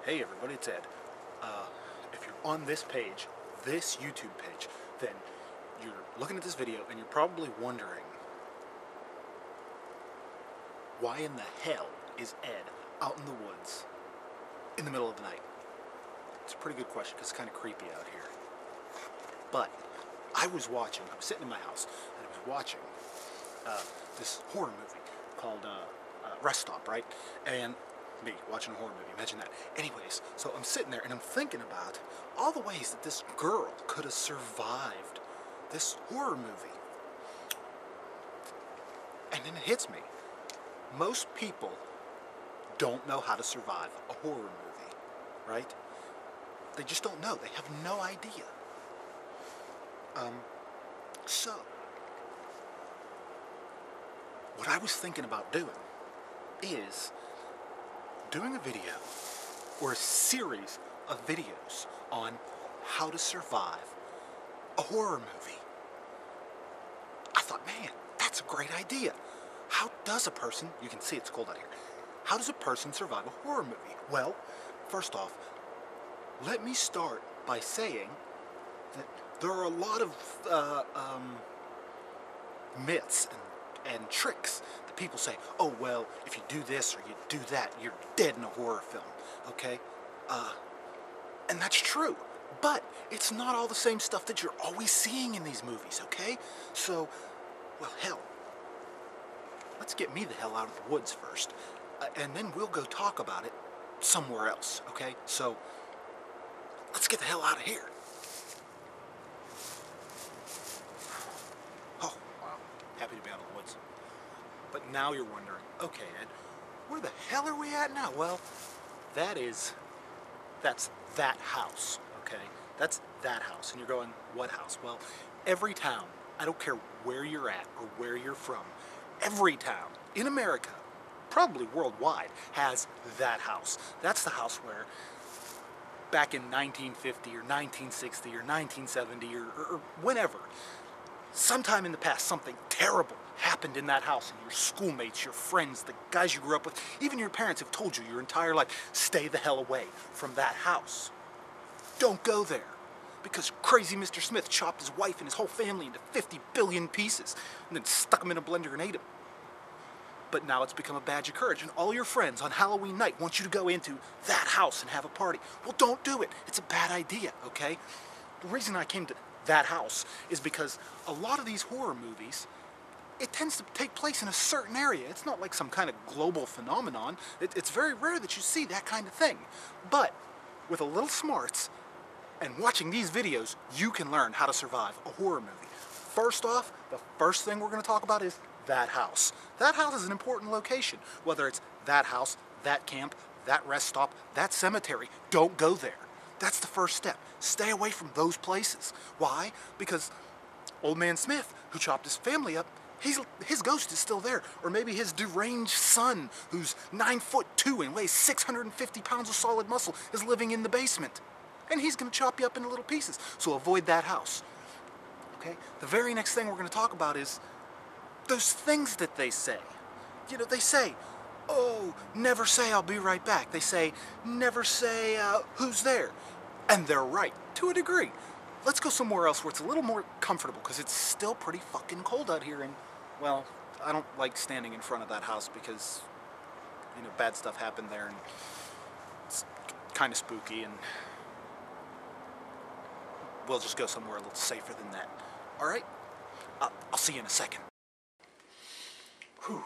Hey everybody, it's Ed. If you're on this page, this YouTube page, then you're looking at this video and you're probably wondering, why in the hell is Ed out in the woods in the middle of the night? It's a pretty good question because it's kind of creepy out here. But I was sitting in my house and I was watching this horror movie called Rest Stop, right? And me watching a horror movie, imagine that. Anyways, so I'm sitting there and I'm thinking about all the ways that this girl could have survived this horror movie. And then it hits me. Most people don't know how to survive a horror movie, right? They just don't know. They have no idea. So, what I was thinking about doing is doing a video or a series of videos on how to survive a horror movie. I thought, man, that's a great idea. How does a person, you can see it's cold out here, how does a person survive a horror movie? Well, first off, let me start by saying that there are a lot of myths and tricks that people say, oh, well, if you do this or you do that, you're dead in a horror film, okay? And that's true, but it's not all the same stuff that you're always seeing in these movies, okay? So, well, hell, let's get me the hell out of the woods first, and then we'll go talk about it somewhere else, okay? So, let's get the hell out of here. Oh, wow, happy to be out of the woods. But now you're wondering, okay, Ed, where the hell are we at now? Well, that's that house, okay? That's that house. And you're going, what house? Well, every town, I don't care where you're at or where you're from, every town in America, probably worldwide, has that house. That's the house where back in 1950 or 1960 or 1970 or whenever, sometime in the past, something terrible happened in that house, and your schoolmates, your friends, the guys you grew up with, even your parents have told you your entire life, stay the hell away from that house. Don't go there, because crazy Mr. Smith chopped his wife and his whole family into 50 billion pieces and then stuck them in a blender and ate them. But now it's become a badge of courage, and all your friends on Halloween night want you to go into that house and have a party. Well, don't do it. It's a bad idea, okay? The reason I came to that house is because a lot of these horror movies, it tends to take place in a certain area. It's not like some kind of global phenomenon. It's very rare that you see that kind of thing. But with a little smarts and watching these videos, you can learn how to survive a horror movie. First off, the first thing we're going to talk about is that house. That house is an important location. Whether it's that house, that camp, that rest stop, that cemetery, don't go there. That's the first step. Stay away from those places. Why? Because Old Man Smith, who chopped his family up, his ghost is still there. Or maybe his deranged son, who's 9'2" and weighs 650 pounds of solid muscle, is living in the basement. And he's going to chop you up into little pieces. So avoid that house. Okay? The very next thing we're going to talk about is those things that they say. You know, they say, oh, never say I'll be right back. They say, never say who's there. And they're right, to a degree. Let's go somewhere else where it's a little more comfortable, because it's still pretty fucking cold out here, and, well, I don't like standing in front of that house because, you know, bad stuff happened there, and it's kind of spooky, and we'll just go somewhere a little safer than that. All right? I'll see you in a second. Whew.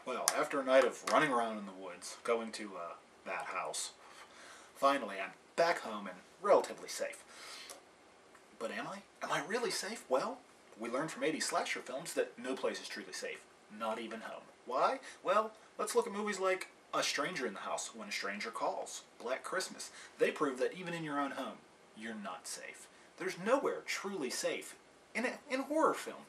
Well, after a night of running around in the woods, going to that house, finally I'm back home and relatively safe. But am I? Am I really safe? Well, we learned from 80s slasher films that no place is truly safe, not even home. Why? Well, let's look at movies like A Stranger in the House, When a Stranger Calls, Black Christmas. They prove that even in your own home, you're not safe. There's nowhere truly safe in a horror film,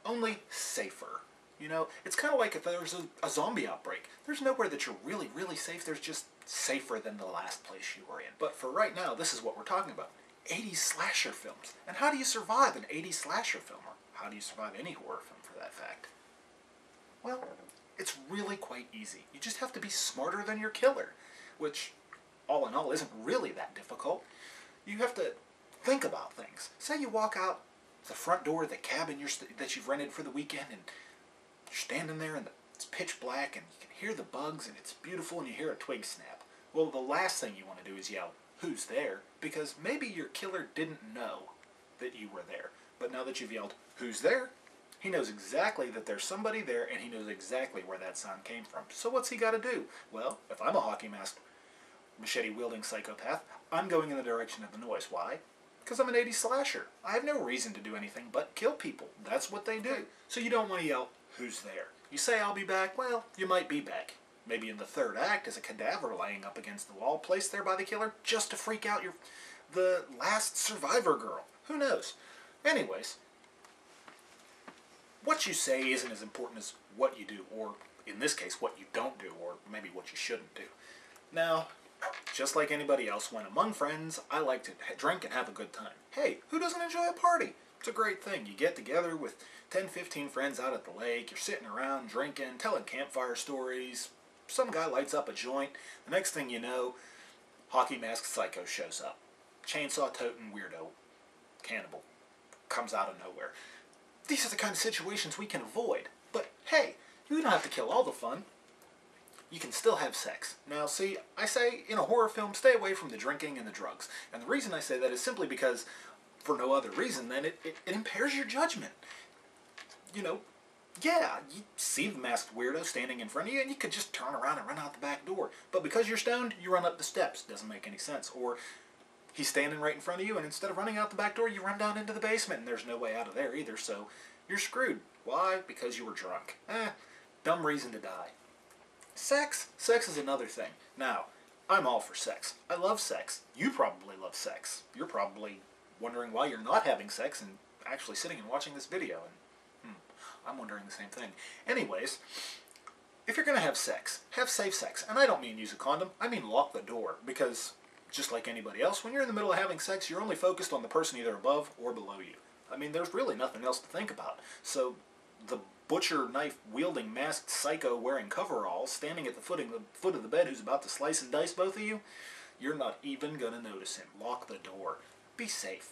only safer. You know, it's kind of like if there's a zombie outbreak. There's nowhere that you're really, really safe. There's just safer than the last place you were in. But for right now, this is what we're talking about. 80s slasher films. And how do you survive an 80s slasher film? Or how do you survive any horror film, for that fact? Well, it's really quite easy. You just have to be smarter than your killer. Which, all in all, isn't really that difficult. You have to think about things. Say you walk out the front door of the cabin that you've rented for the weekend, and you're standing there and it's pitch black and you can hear the bugs and it's beautiful and you hear a twig snap. Well, the last thing you want to do is yell, "Who's there?" Because maybe your killer didn't know that you were there. But now that you've yelled, "Who's there?" he knows exactly that there's somebody there, and he knows exactly where that sound came from. So what's he got to do? Well, if I'm a hockey mask machete-wielding psychopath, I'm going in the direction of the noise. Why? Because I'm an 80s slasher. I have no reason to do anything but kill people. That's what they do. So you don't want to yell, "Who's there?" You say, "I'll be back." Well, you might be back. Maybe in the third act as a cadaver laying up against the wall, placed there by the killer just to freak out the last survivor girl. Who knows? Anyways, what you say isn't as important as what you do, or in this case, what you don't do, or maybe what you shouldn't do. Now, just like anybody else, when among friends, I like to drink and have a good time. Hey, who doesn't enjoy a party? It's a great thing. You get together with 10, 15 friends out at the lake, you're sitting around drinking, telling campfire stories, some guy lights up a joint, the next thing you know, hockey mask psycho shows up. Chainsaw-toting weirdo cannibal comes out of nowhere. These are the kind of situations we can avoid. But hey, you don't have to kill all the fun. You can still have sex. Now see, I say in a horror film, stay away from the drinking and the drugs. And the reason I say that is simply because, for no other reason than it impairs your judgment. You know, yeah, you see the masked weirdo standing in front of you and you could just turn around and run out the back door. But because you're stoned, you run up the steps. Doesn't make any sense. Or he's standing right in front of you, and instead of running out the back door, you run down into the basement, and there's no way out of there either, so you're screwed. Why? Because you were drunk. Dumb reason to die. Sex? Sex is another thing. Now, I'm all for sex. I love sex. You probably love sex. You're probably wondering why you're not having sex and actually sitting and watching this video, and I'm wondering the same thing. Anyways, if you're going to have sex, have safe sex. And I don't mean use a condom, I mean lock the door, because just like anybody else, when you're in the middle of having sex, you're only focused on the person either above or below you. I mean, there's really nothing else to think about. So the butcher knife wielding masked psycho wearing coveralls standing at the foot of the bed who's about to slice and dice both of you, you're not even going to notice him. Lock the door. Be safe.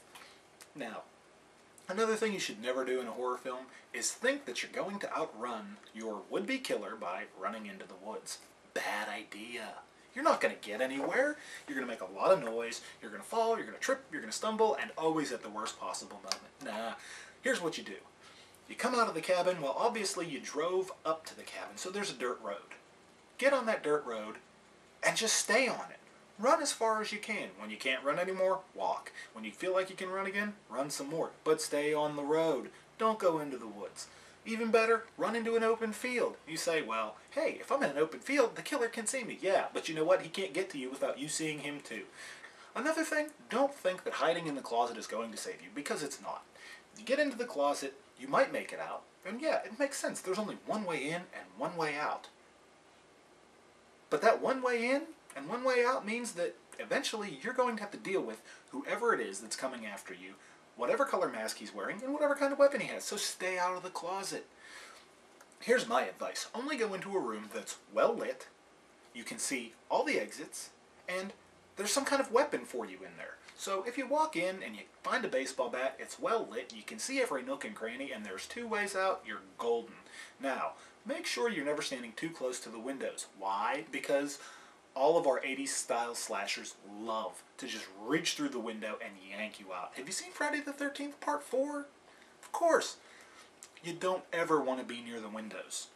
Now, another thing you should never do in a horror film is think that you're going to outrun your would-be killer by running into the woods. Bad idea. You're not going to get anywhere. You're going to make a lot of noise. You're going to fall, you're going to trip, you're going to stumble, and always at the worst possible moment. Nah, here's what you do. You come out of the cabin. Well, obviously you drove up to the cabin, so there's a dirt road. Get on that dirt road and just stay on it. Run as far as you can. When you can't run anymore, walk. When you feel like you can run again, run some more. But stay on the road. Don't go into the woods. Even better, run into an open field. You say, well, hey, if I'm in an open field, the killer can see me. Yeah, but you know what? He can't get to you without you seeing him too. Another thing, don't think that hiding in the closet is going to save you, because it's not. You get into the closet, you might make it out, and yeah, it makes sense. There's only one way in and one way out. But that one way in and one way out means that eventually you're going to have to deal with whoever it is that's coming after you, whatever color mask he's wearing, and whatever kind of weapon he has. So stay out of the closet. Here's my advice. Only go into a room that's well lit, you can see all the exits, and there's some kind of weapon for you in there. So if you walk in and you find a baseball bat, it's well lit, you can see every nook and cranny, and there's two ways out, you're golden. Now, make sure you're never standing too close to the windows. Why? Because all of our 80s style slashers love to just reach through the window and yank you out. Have you seen Friday the 13th Part 4? Of course. You don't ever want to be near the windows.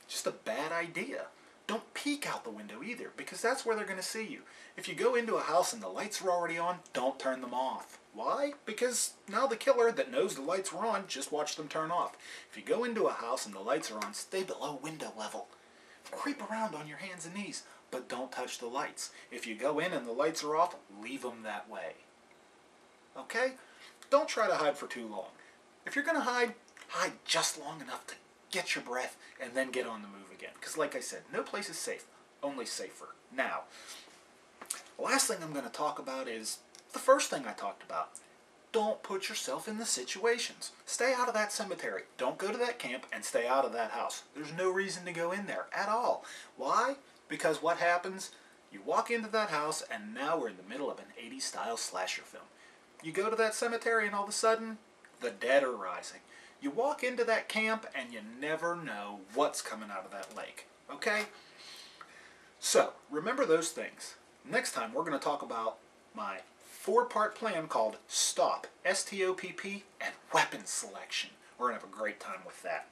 Just a bad idea. Don't peek out the window either, because that's where they're going to see you. If you go into a house and the lights are already on, don't turn them off. Why? Because now the killer that knows the lights were on just watched them turn off. If you go into a house and the lights are on, stay below window level. Creep around on your hands and knees, but don't touch the lights. If you go in and the lights are off, leave them that way. Okay? Don't try to hide for too long. If you're going to hide, hide just long enough to get your breath and then get on the move again. Because like I said, no place is safe, only safer. Now, the last thing I'm going to talk about is the first thing I talked about. Don't put yourself in the situations. Stay out of that cemetery. Don't go to that camp and stay out of that house. There's no reason to go in there at all. Why? Because what happens? You walk into that house, and now we're in the middle of an 80s style slasher film. You go to that cemetery, and all of a sudden, the dead are rising. You walk into that camp, and you never know what's coming out of that lake. Okay? So, remember those things. Next time, we're going to talk about my 4-part plan called STOP, S-T-O-P-P, and weapon selection. We're going to have a great time with that.